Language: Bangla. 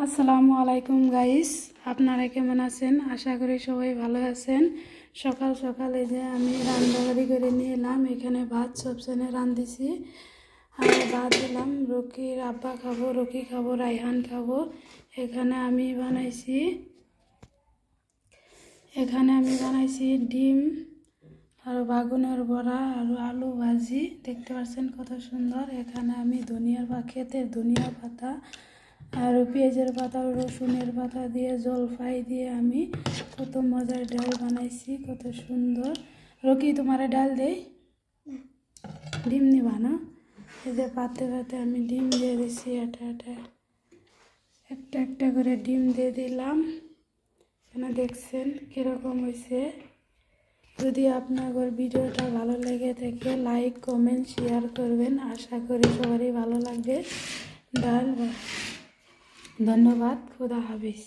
আসসালামু আলাইকুম গাইস, আপনারা কেমন আছেন? আশা করি সবাই ভালো আছেন। সকাল সকাল এই যে আমি রান্নাবাড়ি করে নিয়ে এলাম। এখানে ভাত সবসেনে রাঁধেছি আর ভাত দিলাম। রকির আব্বা খাবো, রকি খাবো, রায়হান খাবো। এখানে আমি বানাইছি ডিম আর বাগুনের বড়া আর আলু ভাজি। দেখতে পাচ্ছেন কত সুন্দর। এখানে আমি ক্ষেতের ধনিয়া পাতা আর পেঁয়াজের পাতা, রসুনের পাতা দিয়ে, জলফাই দিয়ে আমি কত মজার ডাল বানাইছি, কত সুন্দর। রকি তোমার ডাল দেই, ডিম নিবা না? এই যে পাতে পাতে আমি ডিম দিয়ে দিছি, একটা একটা করে ডিম দিয়ে দিলাম। এখানে দেখছেন কীরকম হয়েছে। যদি আপনাদের ভিডিওটা ভালো লেগে থাকে লাইক কমেন্ট শেয়ার করবেন। আশা করি সবারই ভালো লাগবে। ধন্যবাদ। খুদা হাফেজ।